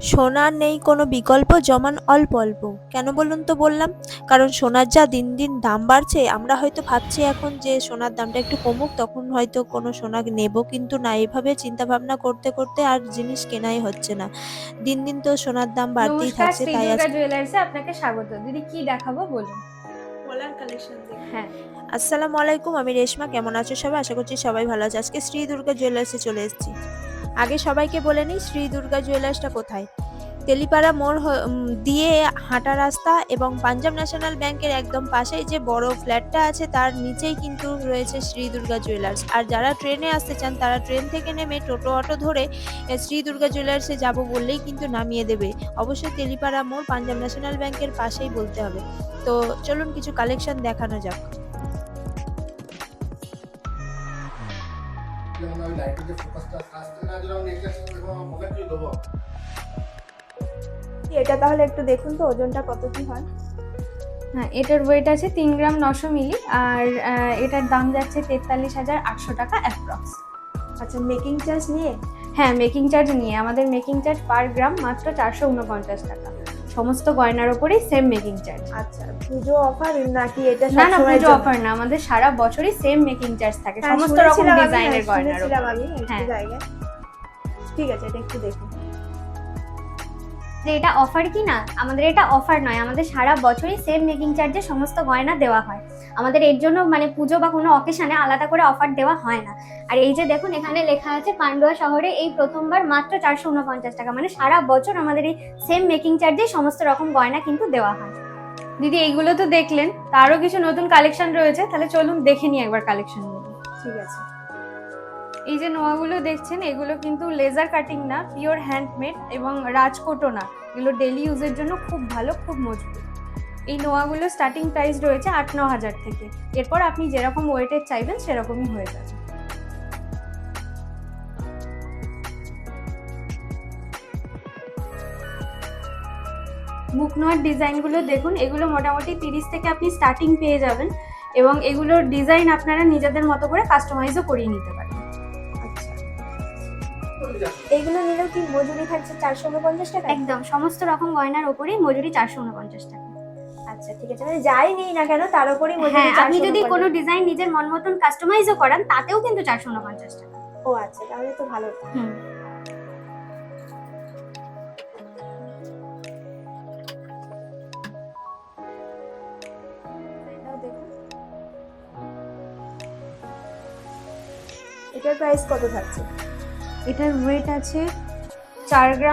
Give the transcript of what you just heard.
সোনার নেই কোনো বিকল্প, জমান অল্প অল্প। কেন বলুন তো বললাম? কারণ সোনার যা দিন দিন দাম বাড়ছে, আমরা হয়তো ভাবছি এখন যে সোনার দামটা একটু কমুক, তখন হয়তো কোনো সোনা নেব, কিন্তু না, এভাবে চিন্তা ভাবনা করতে করতে আর জিনিস কেনাই হচ্ছে না। দিন দিন তো সোনার দাম বাড়তেই নমস্কার, থাকছে, শ্রী তাই দুর্গা আজকে জুয়েলার্সে আপনাকে স্বাগত। দিদি কি দেখাবো বলুন? পলার কালেকশন দেখি। হ্যাঁ, আসসালামু আলাইকুম, আমি রেশমা। কেমন আছো সবাই? আশা করছি সবাই ভালো আছে। আজকে শ্রী দুর্গা জুয়েলার্সে চলে এসেছি। আগে সবাইকে বলে নিই শ্রী দুর্গা জুয়েলার্সটা কোথায়। তেলিপাড়া মোড় দিয়ে হাঁটা রাস্তা এবং পাঞ্জাব ন্যাশনাল ব্যাংকের একদম পাশেই যে বড় ফ্ল্যাটটা আছে তার নিচেই কিন্তু রয়েছে শ্রী দুর্গা জুয়েলার্স। আর যারা ট্রেনে আসতে চান তারা ট্রেন থেকে নেমে টোটো অটো ধরে শ্রী দুর্গা জুয়েলার্সে যাব বললেই কিন্তু নামিয়ে দেবে। অবশ্যই তেলিপাড়া মোড় পাঞ্জাব ন্যাশনাল ব্যাংকের পাশেই বলতে হবে। তো চলুন কিছু কালেকশন দেখানো যাক। এটা তাহলে একটু দেখুন তো ওজনটা কত কি হয়। হ্যাঁ, এটার ওয়েট আছে 3 গ্রাম 900 মিলি, আর এটার দাম যাচ্ছে 43,800 টাকা অ্যাপ্রক্স। আচ্ছা, মেকিং চার্জ নিয়ে? হ্যাঁ, মেকিং চার্জ নিয়ে। আমাদের মেকিং চার্জ পার গ্রাম মাত্র 449 টাকা। সমস্ত গয়নার ওপরেই সেম মেকিং চার্জ। আচ্ছা, পুজো অফার নাকি এটা না না, সবসময়ের পুজো জন্য? অফার না, আমাদের সারা বছরই সেম মেকিং চার্জ থাকে হ্যাঁ, সমস্ত রকম শুনেছিলাম আমি, ডিজাইনের গয়নার শুনেছিলাম ওপর। আমি একটু হ্যাঁ, জায়গায়। ঠিক আছে, এটা একটু দেখুন। যে এটা অফার কি না, আমাদের এটা অফার নয়, আমাদের সারা বছরই সেম মেকিং চার্জে সমস্ত গয়না দেওয়া হয়। আমাদের এর জন্য মানে পুজো বা কোনো অকেশনে আলাদা করে অফার দেওয়া হয় না। আর এই যে দেখুন, এখানে লেখা আছে পান্ডুয়া শহরে এই প্রথমবার মাত্র 449 টাকা, মানে সারা বছর আমাদের এই সেম মেকিং চার্জে সমস্ত রকম গয়না কিন্তু দেওয়া হয়। দিদি এইগুলো তো দেখলেন, তারও কিছু নতুন কালেকশন রয়েছে, তাহলে চলুন দেখে নিই একবার কালেকশনগুলো। ঠিক আছে। এই যে নোয়াগুলো দেখছেন, এগুলো কিন্তু লেজার কাটিং না, পিওর হ্যান্ডমেড এবং রাজকোটও না। এগুলো ডেলি ইউজের জন্য খুব ভালো, খুব মজবুত। এই নোয়াগুলো স্টার্টিং প্রাইস রয়েছে 8-9 হাজার থেকে। এরপর আপনি যেরকম ওয়েটের চাইবেন সেরকমই হয়ে যাবে। মুখ নোয়ার ডিজাইনগুলো দেখুন, এগুলো মোটামুটি 30 থেকে আপনি স্টার্টিং পেয়ে যাবেন, এবং এগুলোর ডিজাইন আপনারা নিজেদের মতো করে কাস্টমাইজও করিয়ে নিতে পারেন। আচ্ছা, এইগুলো নিলেও কি মজুরি থাকছে 449 টাকা? একদম সমস্ত রকম গয়নার ওপরেই মজুরি 449 টাকা। আচ্ছা, ঠিক আছে, মানে যাই নিই না কেন তার উপরই মজুরি হ্যাঁ, আপনি যদি 449। কোনো ডিজাইন নিজের মন মতন কাস্টমাইজও করান তাতেও কিন্তু 449 টাকা। ও আচ্ছা, তাহলে তো ভালো। হুম, এটাও দেখুন। এটার প্রাইস কত থাকছে? এটার ওয়েট আছে 4 গ্রাম